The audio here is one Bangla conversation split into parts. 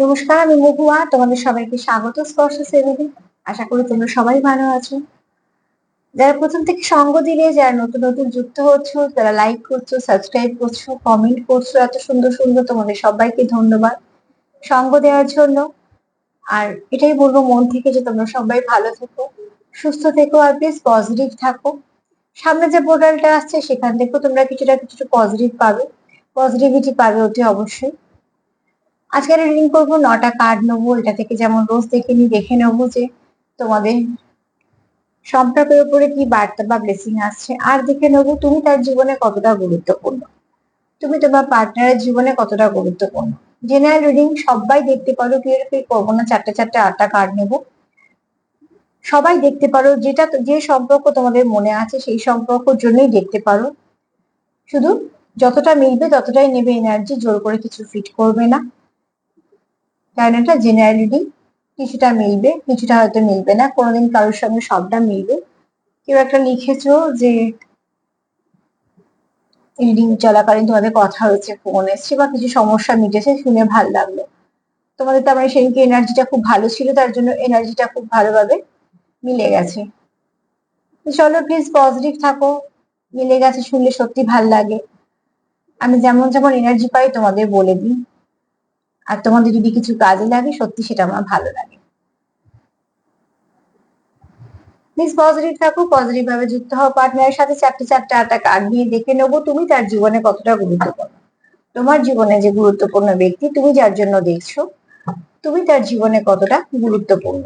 নমস্কার, আমি মহুয়া। তোমাদের সবাইকে স্বাগত স্পর্শ সেভেনে। আশা করি তোমরা সবাই ভালো আছো। যারা প্রথম থেকে সঙ্গ দিলে, যারা নতুন নতুন যুক্ত হচ্ছ, যারা লাইক করছো, সাবস্ক্রাইব করছো, কমেন্ট করছো, এত সুন্দর সুন্দর, তোমাদের সবাইকে ধন্যবাদ সঙ্গ দেওয়ার জন্য। আর এটাই বলবো মন থেকে যে তোমরা সবাই ভালো থেকো, সুস্থ থেকো, আর প্লিজ পজিটিভ থাকো। সামনে যে পোর্টালটা আসছে সেখান থেকেও তোমরা কিছুটা কিছু পজিটিভ পাবে, পজিটিভিটি পাবে অতি অবশ্যই। আজকে রিডিং করবো, 9টা কার্ড নেবো। এটা থেকে যেমন রোজ দেখে নেবো যে তোমাদের সম্পর্কের উপরে কি বার্তা বা ব্লেসিং আসছে। আর দেখে নেবো তুমি তার জীবনে কতটা গুরুত্বপূর্ণ, তুমি তোমার পার্টনারের জীবনে কতটা গুরুত্বপূর্ণ। জেনারেল রিডিং সবাই দেখতে পারো, কেউ করবো না। চারটে চারটে 8টা কার্ড নেবো, সবাই দেখতে পারো। যেটা যে সম্পর্ক তোমাদের মনে আছে সেই সম্পর্কের জন্যই দেখতে পারো। শুধু যতটা মিলবে ততটাই নেবে এনার্জি, জোর করে কিছু ফিট করবে না। কারণ এটা জেনারেল রিডিং, কিছুটা মিলবে, কিছুটা হয়তো মিলবে না। কোনোদিন কারোর সঙ্গে সবটা মিলবে। কেউ একটা লিখেছো যে রিডিং চলাকালীন তোমাদের কথা হয়েছে, ফোন এসছে বা কিছু সমস্যা মিটেছে, শুনে ভালো লাগলো। তোমাদের তার মানে সেদিনকে এনার্জিটা খুব ভালো ছিল, তার জন্য এনার্জিটা খুব ভালোভাবে মিলে গেছে। চলো প্লিজ পজিটিভ থাকো। মিলে গেছে শুনলে সত্যি ভাল লাগে। আমি যেমন যেমন এনার্জি পাই তোমাদের বলে দিই, আর তোমাদের যদি কিছু কাজে লাগে সত্যি সেটা আমার ভালো লাগে। প্লিজ পজিটিভ থাকো, পজিটিভ ভাবে যুক্ত হও পার্টনারের সাথে। চারটে চারটে 8টা কার্ড নিয়ে দেখে নেবো তুমি তার জীবনে কতটা গুরুত্বপূর্ণ। তোমার জীবনে যে গুরুত্বপূর্ণ ব্যক্তি, তুমি যার জন্য দেখছো, তুমি তার জীবনে কতটা গুরুত্বপূর্ণ।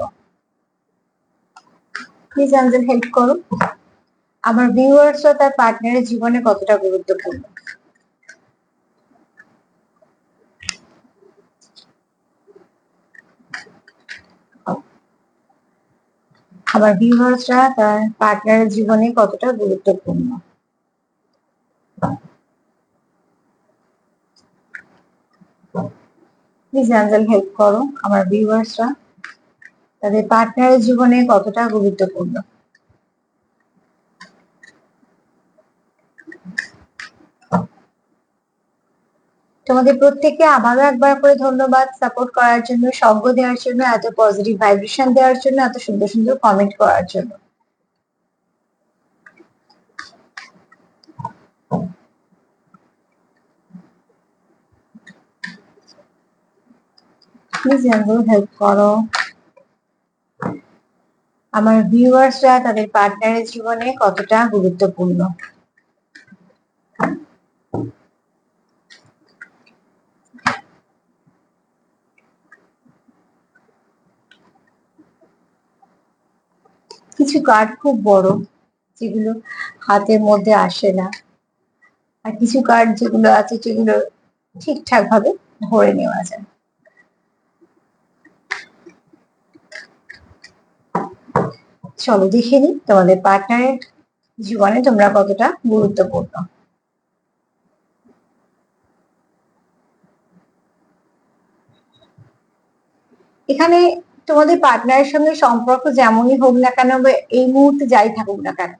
প্লিজ অ্যাঞ্জেল হেল্প করো। আমার ভিউয়ার্সরা তার পার্টনারের জীবনে কতটা গুরুত্বপূর্ণ। আমার ভিউয়ার্সরা তার পার্টনারের জীবনে কতটা গুরুত্বপূর্ণ। প্লিজ অ্যাঞ্জেল হেল্প করো। আমার ভিউয়ার্সরা তাদের পার্টনারের জীবনে কতটা গুরুত্বপূর্ণ। তোমাদের প্রত্যেককে আবারও একবার করে ধন্যবাদ সাপোর্ট করার জন্য, সঙ্গ দেওয়ার জন্য, এত পজিটিভ ভাইব্রেশন দেওয়ার জন্য, এত সুন্দর সুন্দর কমেন্ট করার জন্য। প্লিজ হেল্প করো। আমার ভিউয়ার্সরা তাদের পার্টনারের জীবনে কতটা গুরুত্বপূর্ণ। কিছু কার্ড খুব বড়, যেগুলো হাতের মধ্যে আসে না, আর কিছু কার্ড যেগুলো আছে যেগুলো ঠিকঠাক ভাবে ধরে নেওয়া যায়। চলো দেখে নি তোমাদের পার্টনারের জীবনে তোমরা কতটা গুরুত্বপূর্ণ। এখানে তোমাদের পার্টনারের সঙ্গে সম্পর্ক যেমনই হোক না কেন, বা এই মুহূর্তে যাই থাকুক না কেন,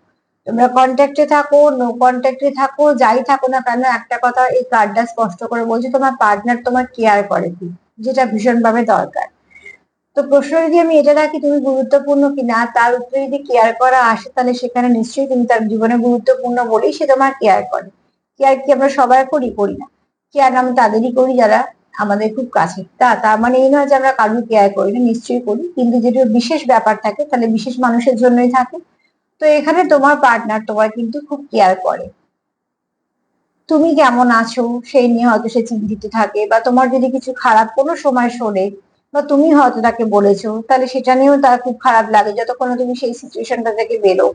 তোমরা কন্ট্যাক্টে থাকো, নো কন্ট্যাক্টে থাকো, যাই থাকো না কেন, একটা কথা এই কার্ডটা স্পষ্ট করে বলছে, তোমার পার্টনার তোমার কেয়ার করে কি, যেটা ভীষণভাবে দরকার। তো প্রশ্ন যদি আমি এটা রাখি তুমি গুরুত্বপূর্ণ কিনা, তার উপরে যদি কেয়ার করা আসে, তাহলে সেখানে নিশ্চয়ই তুমি তার জীবনে গুরুত্বপূর্ণ বলেই সে তোমার কেয়ার করে। কেয়ার কি আমরা সবাই করি না? কেয়ার আমি তাদেরই করি যারা আমাদের খুব কাছে। তার মানে এই নয় যে আমরা কারোর কেয়ার করি না, নিশ্চয়ই করি, কিন্তু যেটা বিশেষ ব্যাপার থাকে তাহলে বিশেষ মানুষের জন্যই থাকে। তো এখানে তোমার পার্টনার তোমার কিন্তু খুব কেয়ার করে। তুমি কেমন আছো সেই নিয়ে হয়তো সে চিন্তিত থাকে, বা তোমার যদি কিছু খারাপ কোনো সময় শোনে, বা তুমি হয়তো তাকে বলেছো, তাহলে সেটা নিয়েও তার খুব খারাপ লাগে যতক্ষণ না তুমি সেই সিচুয়েশনটা থেকে বেরো।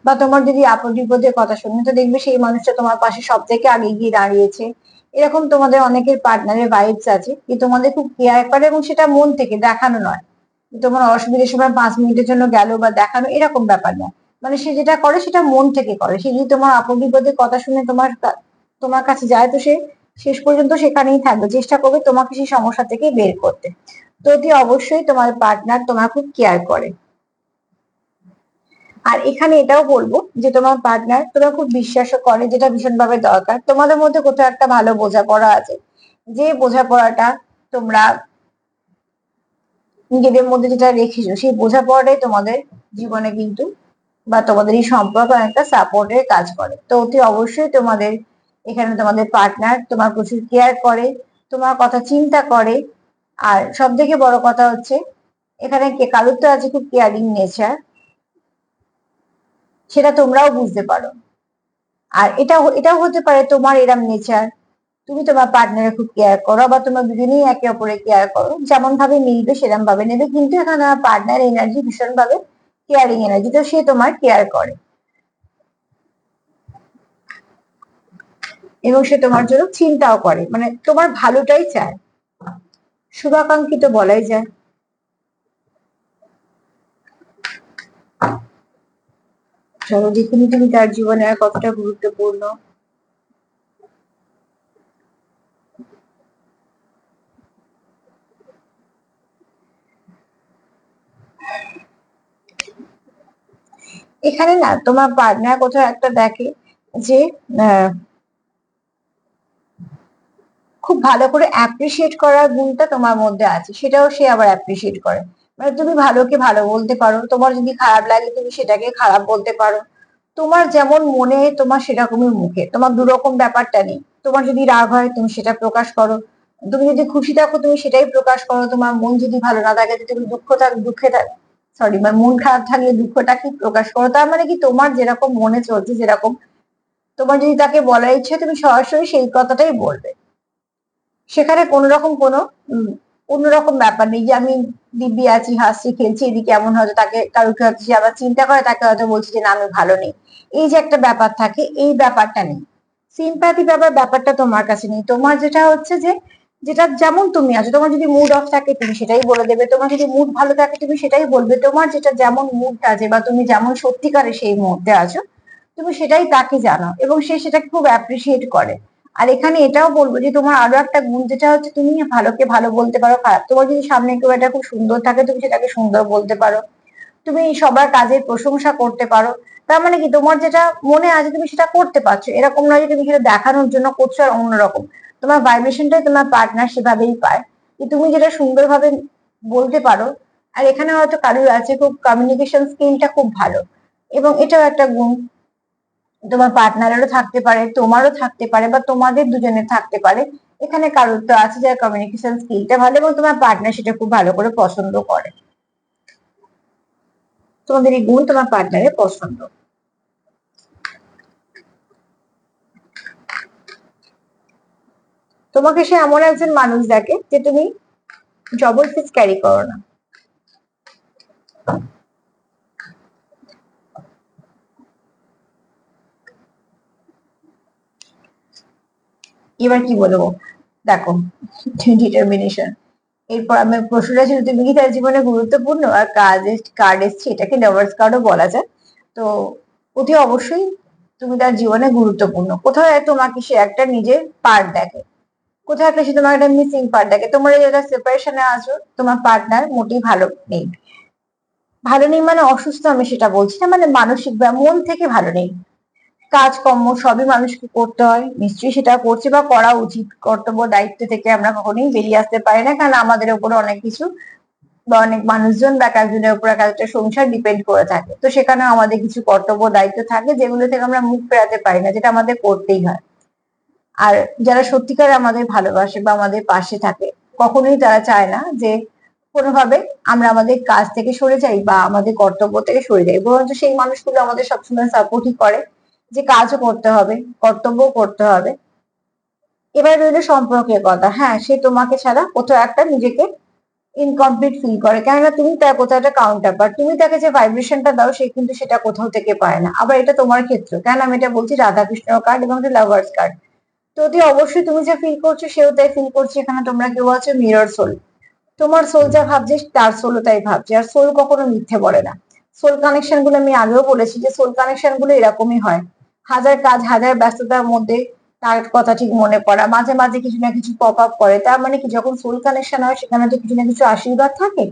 বা তোমার যদি আপদ বিপদের কথা শুনে, তো দেখবে সেই মানুষটা তোমার পাশে সব থেকে আগে গিয়ে দাঁড়িয়েছে। এরকম তোমাদের অনেকের পার্টনারের ভাইবস আছে, যে তোমাদের খুব কেয়ার করে, এবং সেটা মন থেকে, দেখানো নয়। তোমার অসুবিধার সময় 5 মিনিটের জন্য গেল বা দেখানো, এরকম ব্যাপার নয়। মানে সে যেটা করে সেটা মন থেকে করে। সে যদি তোমার আপদ বিপদের কথা শুনে তোমার কাছে যায়, তো সে শেষ পর্যন্ত সেখানেই থাকবে, চেষ্টা করবে তোমাকে সেই সমস্যা থেকে বের করতে। তো অতি অবশ্যই তোমার পার্টনার তোমার খুব কেয়ার করে। আর এখানে এটাও বলবো যে তোমার পার্টনার তোমার খুব বিশ্বাসও করে, যেটা ভীষণভাবে দরকার। তোমাদের মধ্যে কোথাও একটা ভালো বোঝাপড়া আছে, যে বোঝাপড়াটা তোমরা নিজেদের মধ্যে যেটা রেখেছো সেই বোঝাপড়াটাই তোমাদের জীবনে কিন্তু বা তোমাদের এই সম্পর্ক একটা সাপোর্টের কাজ করে। তো অতি অবশ্যই তোমাদের এখানে তোমাদের পার্টনার তোমার প্রচুর কেয়ার করে, তোমার কথা চিন্তা করে। আর সব থেকে বড় কথা হচ্ছে এখানে কারোর তো আছে খুব কেয়ারিং নেচার, সেটা তোমরাও বুঝতে পারো। আর এটাও হতে পারে তোমার এরম নেচার, তুমি তোমার পার্টনারে খুব কেয়ার করো বা তোমরা দুজনেই একে অপরের কেয়ার করো, যেমন ভাবে মিলবে সেরকম ভাবে নেবে, কিন্তু এখানে আমার পার্টনার এনার্জি ভীষণ ভাবে কেয়ারিং এনার্জি, তো সে তোমার কেয়ার করে এবং সে তোমার জন্য চিন্তাও করে, মানে তোমার ভালোটাই চায়, শুভাকাঙ্ক্ষী তো বলাই যায়। চলো দেখুন তুমি তার জীবনে আর কতটা গুরুত্বপূর্ণ। এখানে না তোমার পার্টনার কোথাও একটা দেখে যে খুব ভালো করে অ্যাপ্রিসিয়েট করার গুণটা তোমার মধ্যে আছে, সেটাও সে আবার অ্যাপ্রিসিয়েট করে। মানে তুমি ভালোকে ভালো বলতে পারো, তোমার যদি খারাপ লাগে তুমি সেটাকে খারাপ বলতে পারো, তোমার যেমন মনে তোমার সেরকমই মুখে, তোমার দুরকম ব্যাপারটা নেই। তোমার যদি রাগ হয় তুমি সেটা প্রকাশ করো, তুমি যদি খুশি থাকো তুমি সেটাই প্রকাশ করো, তোমার মন যদি ভালো না থাকে, যদি তুমি দুঃখে থাক, সরি, মানে মন খারাপ থাকলে দুঃখটা কি প্রকাশ করো। তার মানে কি তোমার যেরকম মনে চলছে, যেরকম তোমার যদি তাকে বলার ইচ্ছে তুমি সরাসরি সেই কথাটাই বলবে। সেখানে কোনো রকম কোনো অন্যরকম ব্যাপার নেই যে আমি দিব্যি আছি, হাসছি, খেলছি, এদিকে এমন হয়তো তাকে কারোকে হয়তো সে আবার চিন্তা করে, তাকে হয়তো বলছি যে না আমি ভালো নেই, এই যে একটা ব্যাপার থাকে, এই ব্যাপারটা নেই। সিম্প্যাথি ব্যাপারটা তোমার কাছে নেই। তোমার যেটা হচ্ছে যে যেটা যেমন তুমি আছো, তোমার যদি মুড অফ থাকে তুমি সেটাই বলে দেবে, তোমার যদি মুড ভালো থাকে তুমি সেটাই বলবে, তোমার যেটা যেমন মুড আছে বা তুমি যেমন সত্যিকারে সেই মুহূর্তে আছো তুমি সেটাই তাকে জানাও এবং সে সেটাকে খুব অ্যাপ্রিসিয়েট করে। আর এখানে এটাও বলবো যে তোমার আরো একটা গুণ যেটা হচ্ছে তুমি ভালোকে ভালো বলতে পারো, খারাপ তোমার যদি সামনে কেউ একটা খুব সুন্দর থাকে তুমি সেটাকে সুন্দর বলতে পারো, তুমি সবার কাজের প্রশংসা করতে পারো। তার মানে কি তোমার যেটা মনে আছে তুমি সেটা করতে পারছো, এরকম নয় যে তুমি সেটা দেখানোর জন্য করছো আর অন্যরকম। তোমার ভাইব্রেশনটাই তোমার পার্টনার সেভাবেই পায় যে তুমি যেটা সুন্দরভাবে বলতে পারো। আর এখানে হয়তো কারোর আছে খুব কমিউনিকেশন স্কিলটা খুব ভালো, এবং এটাও একটা গুণ তোমার পার্টনারেরও থাকতে পারে, তোমারও থাকতে পারে বা তোমাদের দুজনের থাকতে পারে। এখানে কারোর তো আছে যার কমিউনিকেশন স্কিলটা ভালো এবং তোমার পার্টনার সেটা খুব ভালো করে পছন্দ করে, তোমাদের এই গুণ তোমার পার্টনারের পছন্দ। তোমাকে সে এমন একজন মানুষ দেখে যে তুমি ডবল ফেস ক্যারি করো না। এবার কি বলবো, দেখো, ডিটারমিনেশন। এরপর আমি প্রশ্নটা ছিল তুমি কি তার জীবনে গুরুত্বপূর্ণ, আর কার্ড এসছে, এটাকে লাভার্স কার্ডও বলা যায়। তো অতি অবশ্যই তুমি তার জীবনে গুরুত্বপূর্ণ। কোথাও তোমাকে সে একটা নিজের পার্ট দেখে, কোথাও একটা সে তোমার একটা মিসিং পার্ট দেখে। তোমার এই জায়গায় সেপারেশনে আছো, তোমার পার্টনার মোটেই ভালো নেই। ভালো নেই মানে অসুস্থ আমি সেটা বলছি না, মানে মানসিক বা মন থেকে ভালো নেই। কাজকর্ম সবই মানুষকে করতে হয়, নিশ্চয়ই সেটা করছে বা করা উচিত। কর্তব্য দায়িত্ব থেকে আমরা কখনোই বেরিয়ে আসতে পারি না, কারণ আমাদের উপরে অনেক কিছু বা অনেক মানুষজন বা একজনের উপর এক একটা সংসার ডিপেন্ড করে থাকে। তো সেখানে আমাদের কিছু কর্তব্য দায়িত্ব থাকে যেগুলো থেকে আমরা মুখ ফেরাতে পারি না, যেটা আমাদের করতেই হয়। আর যারা সত্যিকার আমাদের ভালোবাসে বা আমাদের পাশে থাকে, কখনোই তারা চায় না যে কোনোভাবে আমরা আমাদের কাজ থেকে সরে যাই বা আমাদের কর্তব্য থেকে সরে যাই, বরঞ্চ সেই মানুষগুলো আমাদের সবসময় সাপোর্টই করে যে কাজও করতে হবে, কর্তব্যও করতে হবে। এবার রইল সম্পর্কের কথা। হ্যাঁ, সে তোমাকে ছাড়া কোথাও একটা নিজেকে ইনকমপ্লিট ফিল করে, কেননা তুমি তার কোথাও একটা কাউন্টার পার্ট, তুমি তাকে যে ভাইব্রেশনটা দাও সে কিন্তু সেটা কোথাও থেকে পায় না। আবার এটা তোমার ক্ষেত্রে, কেন আমি এটা বলছি, রাধাকৃষ্ণ কার্ড এবং লাভার্স কার্ড। তো অতি অবশ্যই তুমি যা ফিল করছো সেও তাই ফিল করছে। এখানে তোমরা কেউ আছো মিরর সোল, তোমার সোল যা ভাবছে তার সোলও তাই ভাবছে, আর সোল কখনো মিথ্যে বলে না। সোল কানেকশন গুলো আমি আগেও বলেছি যে সোল কানেকশন গুলো এরকমই হয়, হাজার কাজ হাজার ব্যস্ততার মধ্যে তার কথা ঠিক মনে পড়া, মাঝে মাঝে কিছু না কিছু পপ আপ করে। তার মানে কি যখন সোল কানেকশন হয় সেখানে তো কিছু না কিছু আশীর্বাদ থাকে,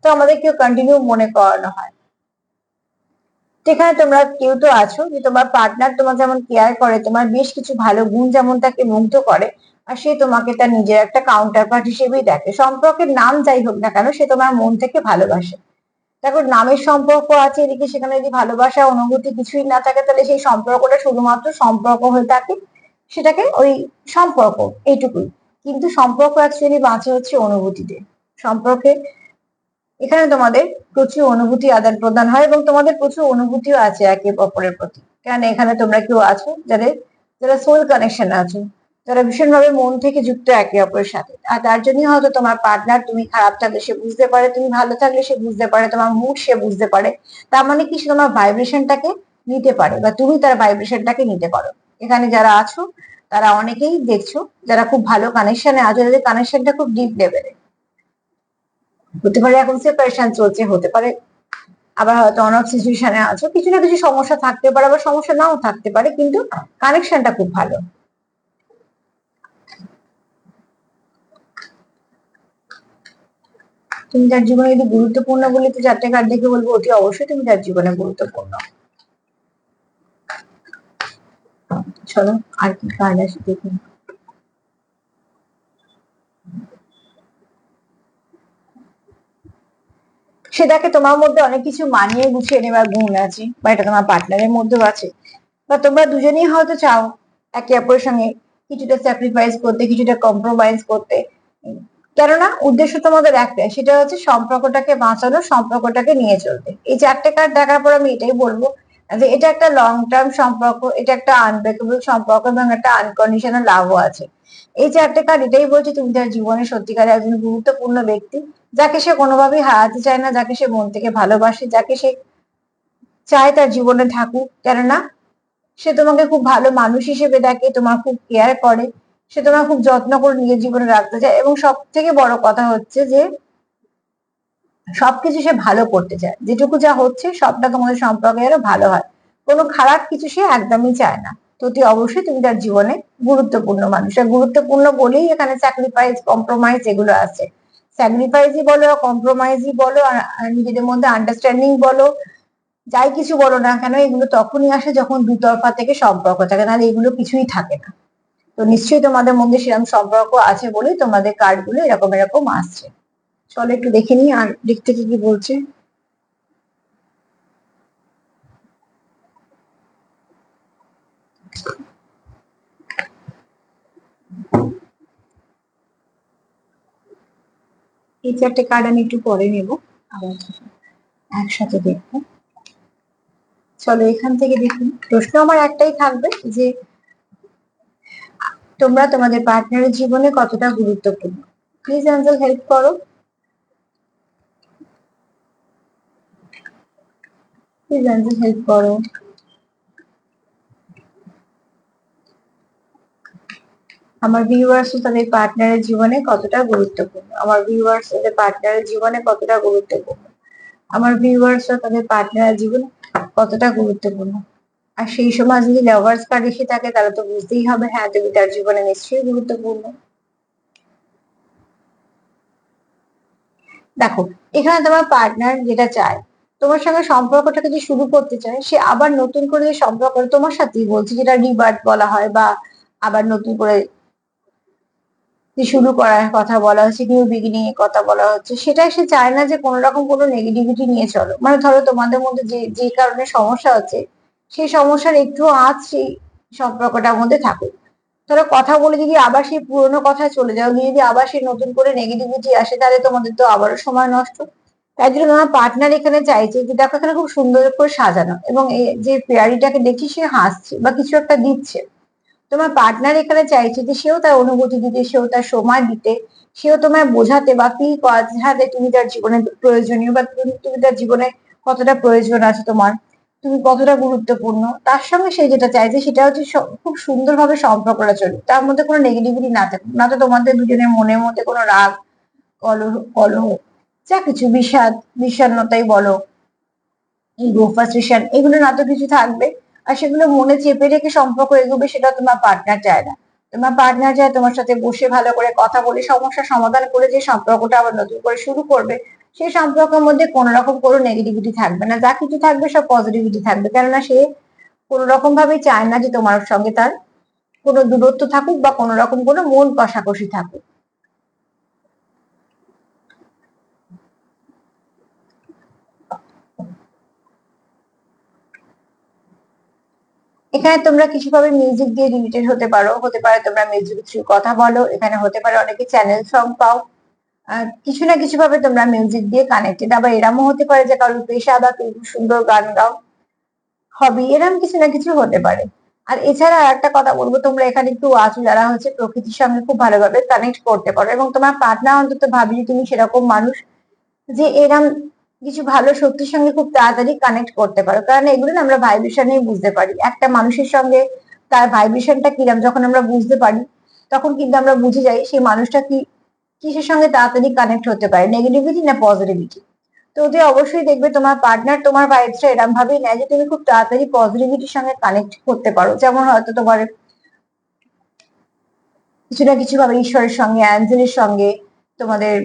তো আমাদেরকে কন্টিনিউ মনে করানো হয়। সেখানে তোমরা কেউ তো আছো যে তোমার পার্টনার তোমার যেমন কেয়ার করে, তোমার বেশ কিছু ভালো গুণ যেমন তাকে মুগ্ধ করে, আর সে তোমাকে তার নিজের একটা কাউন্টার পার্ট হিসেবেই দেখে। সম্পর্কের নাম যাই হোক না কেন, সে তোমার মন থেকে ভালোবাসে। দেখো, নামের সম্পর্ক আছে এদিকে, সেখানে যদি ভালোবাসা অনুভূতি কিছুই না থাকে, তাহলে সেই সম্পর্কটা শুধুমাত্র সম্পর্ক হয়ে থাকে, সেটাকে ওই সম্পর্ক, এইটুকুই। কিন্তু সম্পর্ক অ্যাকচুয়ালি বাঁচে হচ্ছে অনুভূতিতে। সম্পর্কে এখানে তোমাদের প্রচুর অনুভূতি আদান প্রদান হয়, এবং তোমাদের প্রচুর অনুভূতিও আছে একে অপরের প্রতি। কারণ এখানে তোমরা কেউ আছো যাদের, যারা সোল কানেকশন আছো, যারা ভীষণভাবে মন থেকে যুক্ত একে অপরের সাথে। আর তার জন্যই হয়তো তোমার পার্টনার, তুমি খারাপ থাকলে সে বুঝতে পারে, তুমি ভালো থাকলে সে বুঝতে পারে, তোমার মুড সে বুঝতে পারে। তার মানে কি, সে তোমার ভাইব্রেশনটাকে নিতে পারে, বা তুমি তার ভাইব্রেশনটাকে নিতে পারো। এখানে যারা আছো তারা অনেকেই দেখছো যারা খুব ভালো কানেকশনে আছো, যাদের কানেকশনটা খুব ডিপ লেভেলে। হতে পারে এখন সেপারেশন চলছে, হতে পারে আবার হয়তো অন অফ সিচুয়েশনে আছো, কিছু না কিছু সমস্যা থাকতে পারে, আবার সমস্যা নাও থাকতে পারে, কিন্তু কানেকশনটা খুব ভালো। তুমি যার জীবনে যদি গুরুত্বপূর্ণ বলে তো 4টে কার্ড দেখে বলবো অতি অবশ্যই তুমি যার জীবনে গুরুত্বপূর্ণ। চলো আর কি কার্ড আছে দেখুন। সে দেখে তোমার মধ্যে অনেক কিছু মানিয়ে গুছিয়ে নেবার গুণ আছে, বা এটা তোমার পার্টনারের মধ্যেও আছে, বা তোমরা দুজনেই হয়তো চাও একে অপরের সঙ্গে কিছুটা স্যাক্রিফাইস করতে, কিছুটা কম্প্রোমাইজ করতে। কেননা উদ্দেশ্য তোমাদের একটাই, সেটা হচ্ছে সম্পর্কটাকে বাঁচানো, সম্পর্কটাকে নিয়ে চলতে। এই 4টে কার্ড দেখার পর আমি এটাই বলবো যে এটা একটা লং টার্ম সম্পর্ক, এটা একটা আনব্রেকেবল সম্পর্ক, এবং একটা আনকন্ডিশনাল লাভও আছে। এই 4টে কার্ড এটাই বলছে তুমি তার জীবনে সত্যিকারে একজন গুরুত্বপূর্ণ ব্যক্তি, যাকে সে কোনোভাবেই হারাতে চায় না, যাকে সে মন থেকে ভালোবাসে, যাকে সে চায় তার জীবনে থাকুক। কেননা সে তোমাকে খুব ভালো মানুষ হিসেবে দেখে, তোমার খুব কেয়ার করে, সে তোমার খুব যত্ন করে নিজের জীবনে রাখতে চায়, এবং সব থেকে বড় কথা হচ্ছে যে সবকিছু সে ভালো করতে চায়। যেটুকু যা হচ্ছে সবটা তোমাদের সম্পর্কে আরো ভালো হয়, কোনো খারাপ কিছু সে একদমই চায় না। তো তুই অবশ্যই তুমি তার জীবনে গুরুত্বপূর্ণ মানুষ, আর গুরুত্বপূর্ণ বলেই এখানে স্যাক্রিফাইস কম্প্রোমাইজ এগুলো আছে। স্যাক্রিফাইসই বলো, কম্প্রোমাইজই বলো, আর নিজেদের মধ্যে আন্ডারস্ট্যান্ডিং বলো, যাই কিছু বলো না কেন, এগুলো তখনই আসে যখন দুতরফা থেকে সম্পর্ক থাকে, নাহলে এগুলো কিছুই থাকে না। তো নিশ্চয়ই তোমাদের মধ্যে সেরকম সম্পর্ক আছে বলেই তোমাদের কার্ড গুলো এরকম এরকম আসছে। চলো একটু দেখে নিই আর দিক থেকে কি বলছে। এই 4টে কার্ড আমি একটু পরে নেব, আবার একসাথে দেখবো। চলো এখান থেকে দেখুন। প্রশ্ন আমার একটাই থাকবে যে তোমরা তোমাদের পার্টনারের জীবনে কতটা গুরুত্বপূর্ণ। প্লিজ অ্যাঞ্জেল হেল্প করো, প্লিজ অ্যাঞ্জেল হেল্প করো। আমার ভিউয়ার্স তাদের পার্টনারের জীবনে কতটা গুরুত্বপূর্ণ, আমার ভিউয়ার্স তাদের পার্টনারের জীবনে কতটা গুরুত্বপূর্ণ, আমার ভিউয়ার্সরা তাদের পার্টনারের জীবনে কতটা গুরুত্বপূর্ণ। আর সেই সময় যদি লাভার্স কার্ড এসে থাকে, তাহলে তো বুঝতেই হবে হ্যাঁ তুমি তার জীবনে নিশ্চয়ই গুরুত্বপূর্ণ। দেখো, এখানে তোমার পার্টনার যেটা চায়, তোমার সঙ্গে সম্পর্কটাকে যে শুরু করতে চায়, সে আবার নতুন করে যে সম্পর্ক তোমার সাথেই বলছে, যেটা রিবার্ট বলা হয়, বা আবার নতুন করে যে শুরু করার কথা বলা হচ্ছে, নিউ বিগিনিং এর কথা বলা হচ্ছে, সেটাই সে চায় না যে কোনো রকম কোনো নেগেটিভিটি নিয়ে চলো। মানে ধরো তোমাদের মধ্যে যে যে কারণে সমস্যা হচ্ছে, সেই সমস্যার একটু আঁচ সেই সম্পর্কটার মধ্যে থাকুক। ধরো কথা বলে যদি আবার সেই পুরোনো কথায় চলে যাও, যদি আবার সেই নতুন করে নেগেটিভিটি আসে, তাহলে তোমাদের তো আবারও সময় নষ্ট। তাই জন্য তোমার পার্টনার এখানে চাইছে যে দেখো এখানে খুব সুন্দর করে সাজানো, এবং এই যে পেয়ারিটাকে দেখছি সে হাসছে বা কিছু একটা দিচ্ছে। তোমার পার্টনার এখানে চাইছে যে সেও তার অনুভূতি দিতে, সেও তার সময় দিতে, সেও তোমায় বোঝাতে বা ফিল করাতে তুমি তার জীবনে প্রয়োজনীয়, বা তুমি তার জীবনে কতটা প্রয়োজন আছে তোমার, তুমি কতটা গুরুত্বপূর্ণ। তার সঙ্গে সে যেটা চাইছে সেটা হচ্ছে খুব সুন্দরভাবে সম্পর্কটা চলুক, তার মধ্যে কোনো নেগেটিভিটি না থাকুক, না তো তোমাদের দুজনের মনের মধ্যে কোনো রাগ, কলহ কলহ, যা কিছু বিষাদ, বিষণ্ণতাই বলো, ইগো, ফ্রাস্ট্রেশন, এগুলো না তো কিছু থাকবে। আর সেগুলো মনে চেপে রেখে সম্পর্ক এগোবে, সেটা তোমার পার্টনার চায় না। তোমার পার্টনার চায় তোমার সাথে বসে ভালো করে কথা বলে সমস্যা সমাধান করে যে সম্পর্কটা আবার নতুন করে শুরু করবে, সেই সম্পর্কের মধ্যে কোনো রকম কোনো নেগেটিভিটি থাকবে না, যা কিছু থাকবে সব পজিটিভিটি থাকবে। কেননা সে কোনো রকম ভাবে চায় না যে তোমার সঙ্গে তার কোনো দূরত্ব থাকুক বা কোনো রকম কোনো মন কষাকষি থাকুক। এখানে তোমরা কিছুভাবে মিউজিক দিয়ে রিলেটেড হতে পারো, হতে পারে তোমরা মিউজিক থ্রু কথা বলো, এখানে হতে পারে অনেকে চ্যানেল সং পাও, কিছু না কিছু ভাবে তোমরা মিউজিক দিয়ে কানেক্টেড। আবার এরমও হতে পারে যে কারোর পেশা বা কেউ খুব সুন্দর গান গাও, হবি, এরকম কিছু না কিছু হতে পারে। আর এছাড়া আর একটা কথা বলবো, তোমরা এখানে একটু আছো যারা হচ্ছে প্রকৃতির সঙ্গে খুব ভালোভাবে কানেক্ট করতে পারো, এবং তোমার পার্টনার অন্তত ভাবি যে তুমি সেরকম মানুষ যে এরম কিছু ভালো শক্তির সঙ্গে খুব তাড়াতাড়ি কানেক্ট করতে পারো। কারণ এগুলো না আমরা ভাইব্রেশনেই বুঝতে পারি, একটা মানুষের সঙ্গে তার ভাইব্রেশনটা কিরম যখন আমরা বুঝতে পারি, তখন কিন্তু আমরা বুঝে যাই সেই মানুষটা কি কিসের সঙ্গে তাড়াতাড়ি কানেক্ট হতে পারে, নেগেটিভিটি না পজিটিভিটি। তো ওদের অবশ্যই দেখবে তোমার পার্টনার তোমার ভাইবসটা এরম ভাবেই নেয় যে তুমি খুব তাড়াতাড়ি পজিটিভিটির সঙ্গে কানেক্ট করতে পারো। যেমন হয়তো তোমার কিছু না কিছু ভাবে ঈশ্বরের সঙ্গে, অ্যাঞ্জেলের সঙ্গে, তোমাদের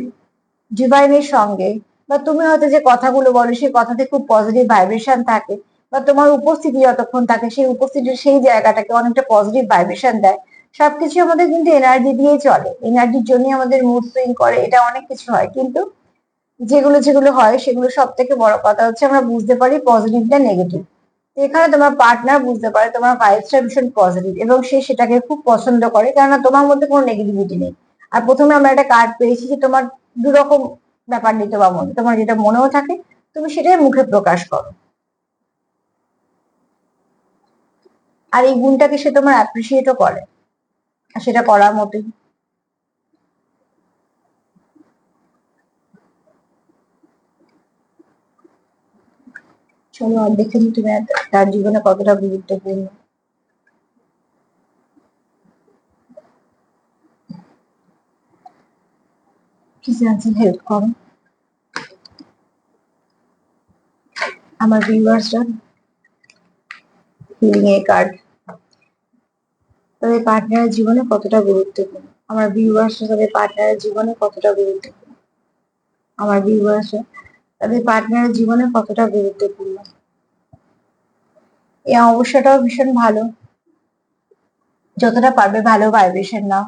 ডিভাইনের সঙ্গে, বা তুমি হয়তো যে কথাগুলো বলো সেই কথাতে খুব পজিটিভ ভাইব্রেশন থাকে, বা তোমার উপস্থিতি যতক্ষণ থাকে সেই উপস্থিতির সেই জায়গাটাকে অনেকটা পজিটিভ ভাইব্রেশন দেয়। সবকিছু আমাদের কিন্তু এনার্জি দিয়েই চলে, এনার্জির জন্যই আমাদের মুড সুইং করে, এটা অনেক কিছু হয়। কিন্তু যেগুলো যেগুলো হয় সেগুলো সব থেকে বড় কথা হচ্ছে আমরা বুঝতে পারি পজিটিভ না নেগেটিভ। এখানে তোমার পার্টনার বুঝতে পারে তোমার ভাইবসটা ভীষণ পজিটিভ এবং সে সেটাকে খুব পছন্দ করে, কেননা তোমার মধ্যে কোনো নেগেটিভিটি নেই। আর প্রথমে আমরা একটা কার্ড পেয়েছি যে তোমার দু রকম ব্যাপার নিতে বা মনে, তোমার যেটা মনেও থাকে তুমি সেটাই মুখে প্রকাশ করো, আর এই গুণটাকে সে তোমার অ্যাপ্রিসিয়েটও করে, আর সেটা করার মতোই। চলো আর দেখে নি তুমি তার জীবনে কতটা গুরুত্বপূর্ণ। প্লিজ আনসার হেল্প করো আমার ভিউয়ার্সরা। হিলিং এর কার্ড, তাদের পার্টনারের জীবনে কতটা গুরুত্বপূর্ণ, আমার ভিউয়ার্সরা তাদের পার্টনারের জীবনে কতটা গুরুত্বপূর্ণ, আমার ভিউয়ার্সরা তাদের পার্টনারের জীবনে কতটা গুরুত্বপূর্ণ। এই অবস্থাটাও ভীষণ ভালো, যতটা পারবে ভালো ভাইব্রেশন নাও।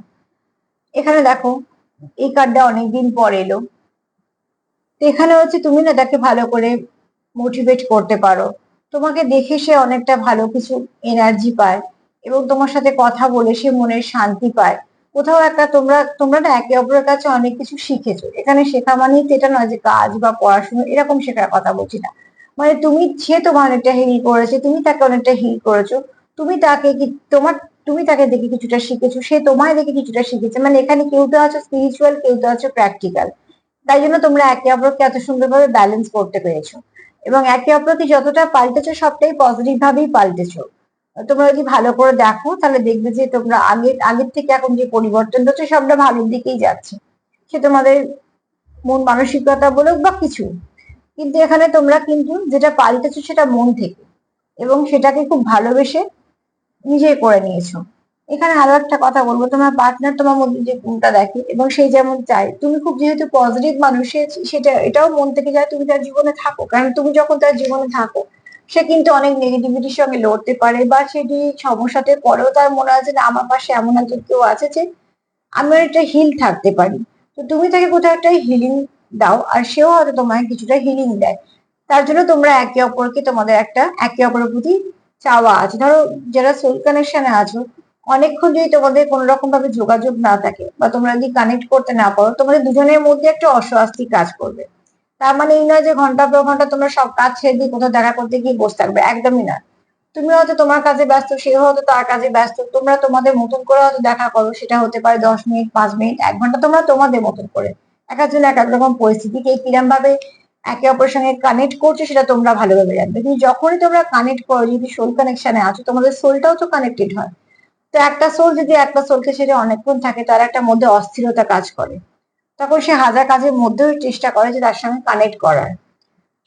এখানে দেখো এই কার্ডটা অনেকদিন পর এলো, তো এখানে হচ্ছে তুমি না তাকে ভালো করে মোটিভেট করতে পারো, তোমাকে দেখে সে অনেকটা ভালো কিছু এনার্জি পায়, এবং তোমার সাথে কথা বলে সে মনের শান্তি পায়। কোথাও একটা তোমরা তোমরা না একে অপরের কাছে অনেক কিছু শিখেছো, এখানে শেখা মানেই তো এটা নয় যে কাজ বা পড়াশোনা এরকম শেখার কথা বলছি না। মানে তুমি, সে তোমার অনেকটা হিল করেছে, তুমি তাকে অনেকটা হিল করেছো, তুমি তাকে কি তোমার তুমি তাকে দেখে কিছুটা শিখেছো, সে তোমায় দেখে কিছুটা শিখেছে। মানে এখানে কেউ তো আছো স্পিরিচুয়াল, কেউ তো আছো প্র্যাকটিক্যাল, তাই জন্য তোমরা একে অপরকে এত সুন্দরভাবে ব্যালেন্স করতে পেরেছো, এবং একে অপরকে যতটা পাল্টেছো সবটাই পজিটিভ ভাবেই পাল্টেছো। তোমরা যদি ভালো করে দেখো তাহলে দেখবে যে তোমরা আগের আগের থেকে এখন যে পরিবর্তন হচ্ছে সবটা ভালোর দিকেই যাচ্ছে, সে তোমাদের মন মানসিকতা বলুক বা কিছু। কিন্তু এখানে তোমরা কিন্তু যেটা পাল্টেছো সেটা মন থেকে, এবং সেটাকে খুব ভালোবেসে নিজে করে নিয়েছো। এখানে আরো একটা কথা বলবো, তোমার পার্টনার তোমার মধ্যে যে গুণটা দেখে এবং সেই যেমন চায়, তুমি খুব যেহেতু পজিটিভ মানুষ, সেটা এটাও মন থেকে যায় তুমি তার জীবনে থাকো, কারণ তুমি যখন তার জীবনে থাকো সে কিন্তু অনেক নেগেটিভিটির সঙ্গে লড়তে পারে, বা সেটি সমস্যাতে পরেও তার মনে হয় যে না, আমার পাশে এমন একজন কেউ আছে যে আমি একটা হিল থাকতে পারি। তো তুমি তাকে কোথাও একটা হিলিং দাও, আর সেও হয়তো তোমায় কিছুটা হিলিং দেয়। তার জন্য তোমরা একে অপরকে, তোমাদের একটা একে অপরের প্রতি চাওয়া আছে। ধরো যারা সোল কানেকশনে আছো, অনেকক্ষণ যদি তোমাদের কোনো রকম ভাবে যোগাযোগ না থাকে বা তোমরা যদি কানেক্ট করতে না পারো, তোমাদের দুজনের মধ্যে একটা অস্বস্তি কাজ করবে। তার মানে এই নয় যে ঘন্টা পর ঘন্টা তোমরা সব কাজ ছেড়ে দিয়ে কোথাও দেখা করতে গিয়ে বসে থাকবে, একদমই না। তুমি হয়তো তোমার কাজে ব্যস্ত, সে হয়তো তার কাজে ব্যস্ত, তোমরা তোমাদের মতন করে হয়তো দেখা করো, সেটা হতে পারে 10 মিনিট, 5 মিনিট, 1 ঘন্টা, তোমরা তোমাদের মতন করে। এক একজন এক এক রকম পরিস্থিতিকে কিরম ভাবে একে অপরের সঙ্গে কানেক্ট করছো সেটা তোমরা ভালোভাবে জানবে। কিন্তু যখনই তোমরা কানেক্ট করো, যদি সোল কানেকশনে আছো, তোমাদের সোলটাও তো কানেক্টেড হয়। তো একটা সোল যদি একটা সোলকে ছেড়ে অনেকক্ষণ থাকে, তার একটা মধ্যে অস্থিরতা কাজ করে, তখন সে হাজার কাজের মধ্যেও চেষ্টা করে যে তার সঙ্গে কানেক্ট করার।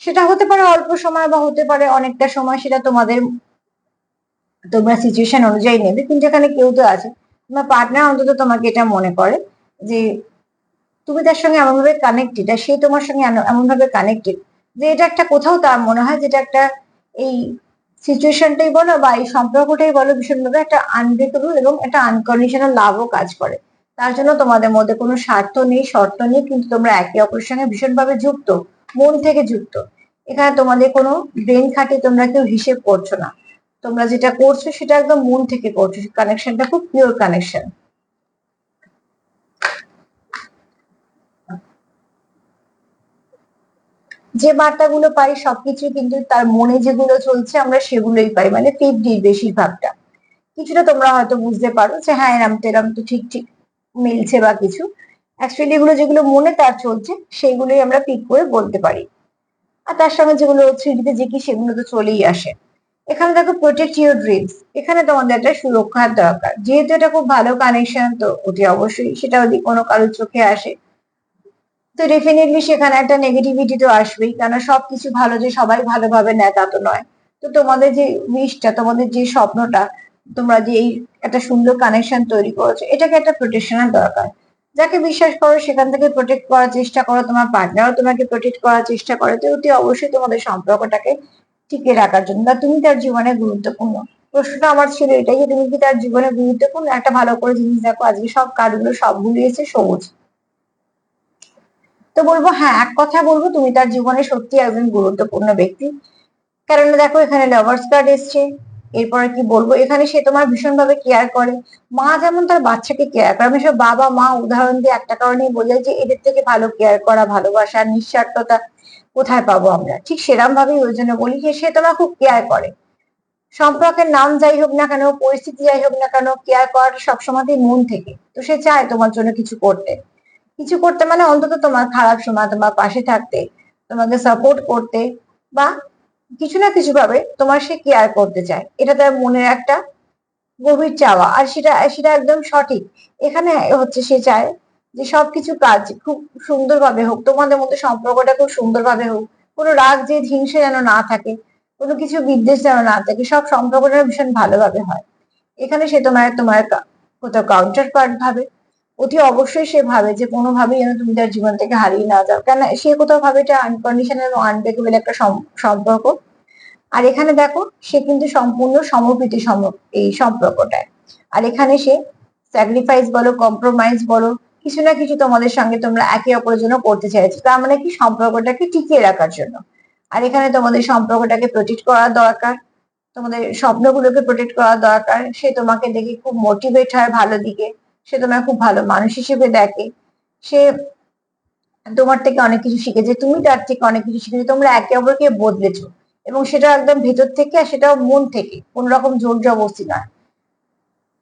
সেটা হতে পারে অল্প সময় বা হতে পারে অনেকটা সময়, সেটা তোমাদের তোমরা সিচুয়েশন অনুযায়ী নেবে। কিন্তু এখানে কেউ তো আছে, তোমার পার্টনার অন্তত তোমাকে এটা মনে করে যে তুমি তার সঙ্গে এমন ভাবে কানেক্টেড, আর সে তোমার সঙ্গে এমন ভাবে কানেক্টেড যে এটা একটা কোথাও তার মনে হয় যেটা একটা এই সিচুয়েশনটাই বলো বা এই সম্পর্কটাই বলো ভীষণভাবে একটা আনব্রেকেবল এবং একটা আনকন্ডিশনাল লাভও কাজ করে। তার জন্য তোমাদের মধ্যে কোনো স্বার্থ নেই, শর্ত নেই, কিন্তু তোমরা একে অপরের সঙ্গে ভীষণভাবে যুক্ত, মন থেকে যুক্ত। এখানে তোমাদের কোনো ব্রেন খাটিয়ে তোমরা কেউ হিসেব করছো না, তোমরা যেটা করছো সেটা একদম মন থেকে করছো, কানেকশনটা খুব পিওর কানেকশন। যে বার্তাগুলো পাই সবকিছু কিন্তু তার মনে যেগুলো চলছে আমরা সেগুলোই পাই, মানে 50 বেশিরভাগটা। কিছুটা তোমরা হয়তো বুঝতে পারো যে হ্যাঁ এরম টেরম তো ঠিক ঠিক মিলছে বা কিছু, অ্যাকচুয়ালি এগুলো যেগুলো মনে তার চলছে সেইগুলোই আমরা পিক করে বলতে পারি। আর তার সঙ্গে যেগুলো থ্রিডিতে যে কি সেগুলো তো চলেই আসে। এখানে দেখো প্রোটেক্ট ইউর ড্রিমস, এখানে তোমাদের একটা সুরক্ষার দরকার, যেহেতু এটা খুব ভালো কানেকশন তো অতি অবশ্যই সেটা যদি কোনো কারোর চোখে আসে তো ডেফিনেটলি সেখানে একটা নেগেটিভিটি তো আসবেই, কেন সবকিছু ভালো যে সবাই ভালোভাবে নেয় তা তো নয়। তো তোমাদের যে উইশটা, তোমাদের যে স্বপ্নটা, তোমরা যে এই একটা সুন্দর কানেকশন তৈরি করেছো, এটাকে একটা প্রোটেকশনের দরকার। যাকে বিশ্বাস করো সেখান থেকে প্রোটেক্ট করার চেষ্টা করো, তোমার পার্টনারও তোমাকে প্রোটেক্ট করার চেষ্টা করে, তো অতি অবশ্যই তোমাদের সম্পর্কটাকে টিকিয়ে রাখার জন্য বা তুমি তার জীবনে গুরুত্বপূর্ণ। প্রশ্নটা আমার ছিল এটাই যে তুমি কি তার জীবনে গুরুত্বপূর্ণ। একটা ভালো করে জিনিস দেখো, আজকে সব কার্ডগুলো সবগুলো এসে সবুজ। তো বলবো হ্যাঁ, এক কথা বলবো তুমি তার জীবনে সত্যি একজন গুরুত্বপূর্ণ ব্যক্তি। কারণ দেখো এখানে লাভার্স কার্ড এসছে। এরপরে কি বলবো, এখানে সে তোমার ভীষণ ভাবে কেয়ার করে। মা যেমন তার বাচ্চাকে কেয়ার করে, আমি সব বাবা মা উদাহরণ দিয়ে একটা কারণেই বোঝাই যে এদের থেকে ভালো কেয়ার করা, ভালোবাসা, নিঃস্বার্থতা কোথায় পাবো আমরা, ঠিক সেরকম ভাবেই ওই জন্য বলি যে সে তোমার খুব কেয়ার করে। সম্পর্কের নাম যাই হোক না কেন, পরিস্থিতি যাই হোক না কেন, কেয়ার করাটা সবসময় মন থেকে, তো সে চায় তোমার জন্য কিছু করতে। কিছু করতে মানে অন্তত তোমার খারাপ সময় তোমার পাশে থাকতে, তোমাকে সাপোর্ট করতে, বা কিছু না কিছু ভাবে তোমার সে কেয়ার করতে চায়, এটা তার মনের একটা গভীর চাওয়া, আর সেটা সেটা একদম সঠিক। এখানে হচ্ছে সে চায় যে সবকিছু কাজ খুব সুন্দরভাবে হোক, তোমাদের মধ্যে সম্পর্কটা খুব সুন্দরভাবে হোক, কোনো রাগ জেদ হিংসে যেন না থাকে, কোনো কিছু বিদ্বেষ যেন না থাকে, সব সম্পর্কটা ভীষণ ভালোভাবে হয়। এখানে সে তোমার তোমার কোথাও কাউন্টার পার্ট ভাবে, অতি অবশ্যই সে ভাবে যে কোনোভাবেই যেন তুমি তার জীবন থেকে হারিয়ে না যাও, কেন সে কোথাও ভাবে এটা আনকন্ডিশনাল এবং আনব্রেকেবল একটা সম্পর্ক। আর এখানে দেখো সে কিন্তু সম্পূর্ণ সমর্পিত এই সম্পর্কটায়। আর এখানে সে স্যাক্রিফাইস বলো, কম্প্রোমাইজ বলো, কিছু না কিছু তোমাদের সঙ্গে তোমরা একে অপরের জন্য করতে চাইছো, তার মানে কি সম্পর্কটাকে টিকিয়ে রাখার জন্য। আর এখানে তোমাদের সম্পর্কটাকে প্রোটেক্ট করা দরকার, তোমাদের স্বপ্নগুলোকে প্রোটেক্ট করা দরকার। সে তোমাকে দেখে খুব মোটিভেট হয় ভালো দিকে, সে তোমায় খুব ভালো মানুষ হিসেবে দেখে, সে তোমার থেকে অনেক কিছু শিখেছে, তুমি তার থেকে অনেক কিছু শিখেছো, তোমরা একে অপরকে বদলেছো, এবং সেটা একদম ভেতর থেকে আর সেটাও মন থেকে, কোন রকম জোর জবরদস্তি নয়।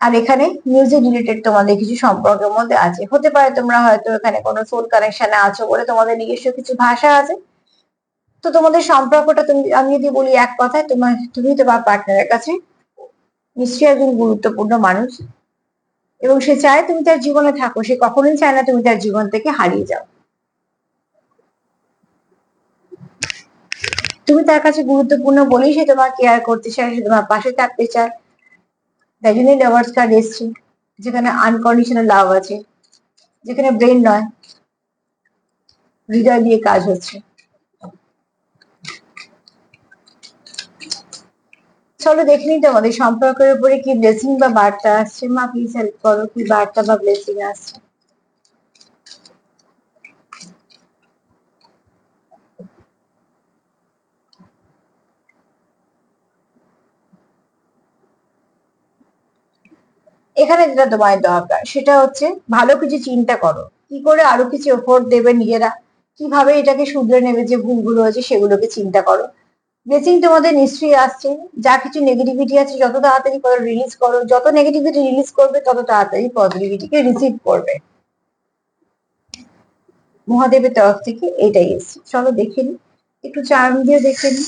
আর এখানে মিউজিক রিলেটেড তোমাদের কিছু সম্পর্কের মধ্যে আছে, হতে পারে তোমরা হয়তো এখানে কোনো সোল কানেকশনে আছো বলে তোমাদের নিজস্ব কিছু ভাষা আছে। তো তোমাদের সম্পর্কটা তুমি, আমি যদি বলি এক কথায়, তুমি তোমার পার্টনারের কাছে নিশ্চয়ই একজন গুরুত্বপূর্ণ মানুষ, এবং সে চায় তুমি তার জীবনে থাকো, সে কখনোই চায় না তুমি তার জীবন থেকে হারিয়ে যাও। তুমি তার কাছে গুরুত্বপূর্ণ বলেই সে তোমার কেয়ার করতে চায়, সে তোমার পাশে থাকতে চায়। তাই জন্যই লাভার্স কার্ড এসছে, যেখানে আনকন্ডিশনাল লাভ আছে, যেখানে ব্রেন নয়, হৃদয় দিয়ে কাজ হচ্ছে। চলো দেখে নিই তোমাদের সম্পর্কের উপরে কি ব্লেসিং বা বার্তা আসছে। মা প্লিজ হেল্প করো, কি বার্তা বা ব্লেসিং আসছে। এখানে যেটা তোমার দরকার সেটা হচ্ছে ভালো কিছু চিন্তা করো, কি করে আরো কিছু এফোর্ট দেবে নিজেরা, কিভাবে এটাকে শুধরে নেবে, যে ভুলগুলো হয়েছে সেগুলোকে চিন্তা করো। ব্লেসিং তোমাদের নিশ্চয়ই আসছে, যা কিছু নেগেটিভিটি আছে যত তাড়াতাড়ি করো রিলিজ করো, যত নেগেটিভিটি রিলিজ করবে তত তাড়াতাড়ি পজিটিভিটিকে রিসিভ করবে। মহাদেবের তরফ থেকে এটাই এসছে, চলো দেখে নি, একটু চার্ম দিয়ে দেখে নি।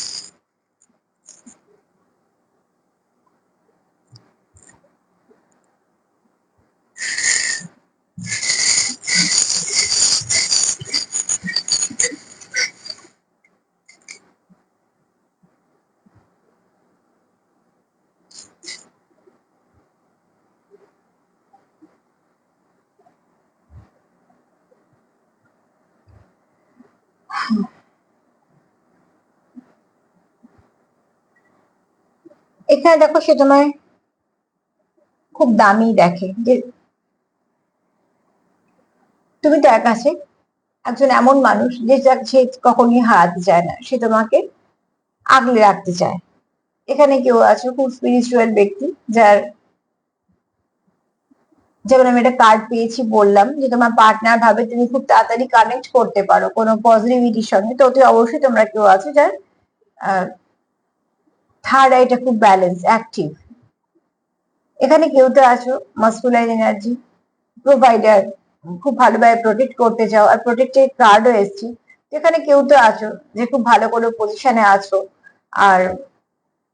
এখানে দেখো সে তোমায় খুব দামি দেখে, যে তুমি তার কাছে একজন এমন মানুষ যে সে কখনই হারাতে চায় না, সে তোমাকে আগলে রাখতে চায়। এখানে কেউ আছে খুব স্পিরিচুয়াল ব্যক্তি, যার, যেমন আমি একটা কার্ড পেয়েছি, বললাম যে তোমার পার্টনার ভাবে তুমি খুব তাড়াতাড়ি কানেক্ট করতে পারো কোনো পজিটিভিটির সঙ্গে, তো অতি অবশ্যই তোমরা কেউ আছো যার থার্ড আইটা খুব ব্যালেন্স অ্যাক্টিভ। এখানে কেউ তো আছো মাস্কুলাইন এনার্জি প্রোভাইডার, খুব ভালোভাবে প্রোটেক্ট করতে চাও, আর প্রোটেক্টের কার্ডও এসছে। এখানে কেউ তো আছো যে খুব ভালো কোনো পজিশনে আছো, আর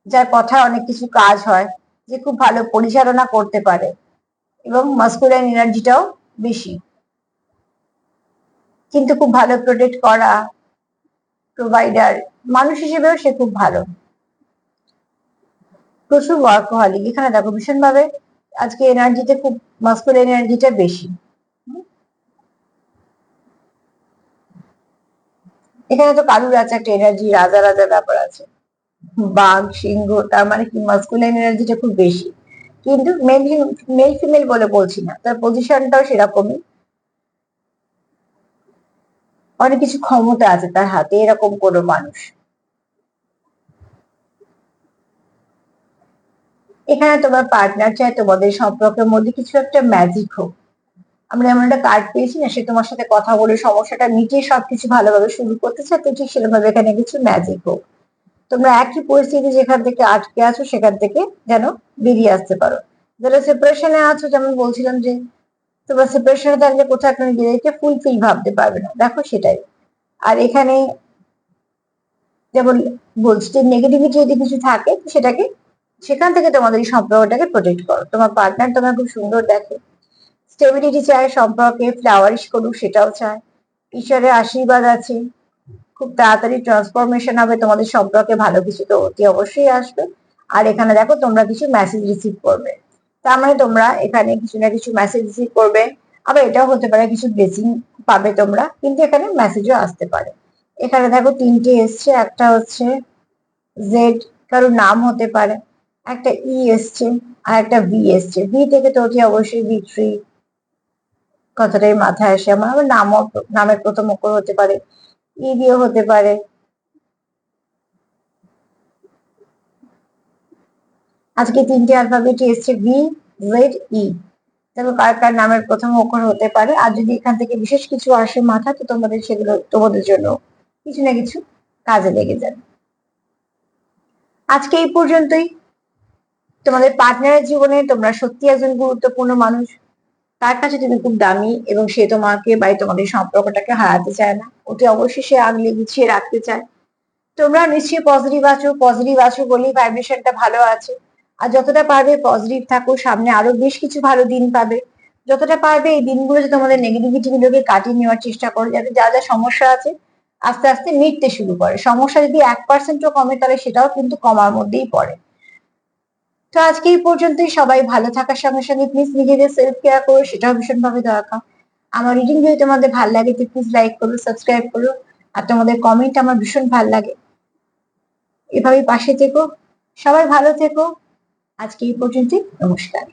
যার কথা অনেক কিছু কাজ হয়, যে খুব ভালো পরিচালনা করতে পারে, এবং মাস্কুলাইন এনার্জিটাও বেশি, কিন্তু খুব ভালো প্রোটেক্ট করা, প্রোভাইডার মানুষ হিসেবেও সে খুব ভালো, প্রচুর ওয়ার্কহলিক। এখানে দেখো ভীষণ ভাবে আজকে এনার্জিতে খুব মাস্কুলাইন এনার্জিটা বেশি। এখানে তো কারুর আছে একটা এনার্জি, রাজা রাজা ব্যাপার আছে, বাঘ সিংহ, তার মানে কি মাস্কুলাইন এনার্জিটা খুব বেশি, কিন্তু মেল ফিমেল বলে বলছি না, তার পজিশনটাও সেরকমই, অনেক কিছু ক্ষমতা আছে তার হাতে, এরকম কোনো মানুষ। এখানে তোমার পার্টনার চায় তোমাদের সম্পর্কের মধ্যে কিছু একটা ম্যাজিক হোক। আমরা এমন একটা কার্ড পেয়েছি না, সে তোমার সাথে কথা বলে সমস্যাটা মিটিয়ে সবকিছু ভালোভাবে শুরু করতে চায়, তো ঠিক সেরকম এখানে কিছু ম্যাজিক হোক, তোমরা একই পরিস্থিতি যেখান থেকে আটকে আছো সেখান থেকে যেন বেরিয়ে আসতে পারো। যারা সেপারেশনে আছো, যেমন বলছিলাম যে তোমরা সেপারেশনে থাকলে কোথাও একটা নিজেদেরকে ফুলফিল ভাবতে পারবে না, দেখো সেটাই। আর এখানে যেমন বলছি যে নেগেটিভিটি যদি কিছু থাকে তো সেটাকে, সেখান থেকে তোমাদের এই সম্পর্কটাকে প্রোটেক্ট করো। তোমার পার্টনার তোমার খুব সুন্দর দেখে, স্টেবিলিটি চায়, সম্পর্কে ফ্লাওয়ারিশ করুক সেটাও চায়, ঈশ্বরের আশীর্বাদ আছে, খুব তাড়াতাড়ি ট্রান্সফরমেশন হবে তোমাদের সম্পর্কে, ভালো কিছু তো অতি অবশ্যই আসবে। আর এখানে দেখো তোমরা কিছু মেসেজ রিসিভ করবে, তার মানে তোমরা এখানে কিছু না কিছু মেসেজ রিসিভ করবে, আবার এটাও হতে পারে কিছু ব্লেসিং পাবে তোমরা, কিন্তু এখানে মেসেজও আসতে পারে। এখানে দেখো তিনটে এসছে, একটা হচ্ছে জেড, কারোর নাম হতে পারে, একটা ই এসছে, আর একটা ভি এসছে। ভি থেকে তো অতি অবশ্যই ভি3 কথাটাই মাথায় আসে আমার, আবার নামও, নামের প্রথম অক্ষর হতে পারে, ই দিয়েও হতে পারে। আজকে তিনটে অ্যালফাবেটই এসছে, ভি, জেড, ই। তবে কার কার নামের প্রথম অক্ষর হতে পারে, আর যদি এখান থেকে বিশেষ কিছু আসে মাথা, তো তোমাদের সেগুলো তোমাদের জন্য কিছু না কিছু কাজে লেগে যাবে। আজকে এই পর্যন্তই। তোমাদের পার্টনারের জীবনে তোমরা সত্যি একজন গুরুত্বপূর্ণ মানুষ, তার কাছে তুমি খুব দামি, এবং সে তোমাকে বা তোমাদের সম্পর্কটাকে হারাতে চায় না, অতি অবশ্যই সে আগলে গুছিয়ে রাখতে চায়। তোমরা নিশ্চয়ই পজিটিভ আছো, পজিটিভ আছো বলেই ভাইব্রেশনটা ভালো আছে। আর যতটা পারবে পজিটিভ থাকো, সামনে আরো বেশ কিছু ভালো দিন পাবে। যতটা পারবে এই দিনগুলোতে তোমাদের নেগেটিভিটি গুলোকে কাটিয়ে নেওয়ার চেষ্টা করো, যাতে যা যা সমস্যা আছে আস্তে আস্তে মিটতে শুরু করে। সমস্যা যদি 1%ও কমে, তাহলে সেটাও কিন্তু কমার মধ্যেই পড়ে। তো আজকে এই পর্যন্তই। সবাই ভালো থাকার সঙ্গে সঙ্গে প্লিজ নিজেদের সেলফ কেয়ার করো, সেটাও ভীষণভাবে দরকার। আমার রিডিং যদি তোমাদের ভালো লাগে তো প্লিজ লাইক করো, সাবস্ক্রাইব করো, আর তোমাদের কমেন্ট আমার ভীষণ ভালো লাগে। এভাবেই পাশে থেকো, সবাই ভালো থেকো। আজকে এই পর্যন্তই, নমস্কার।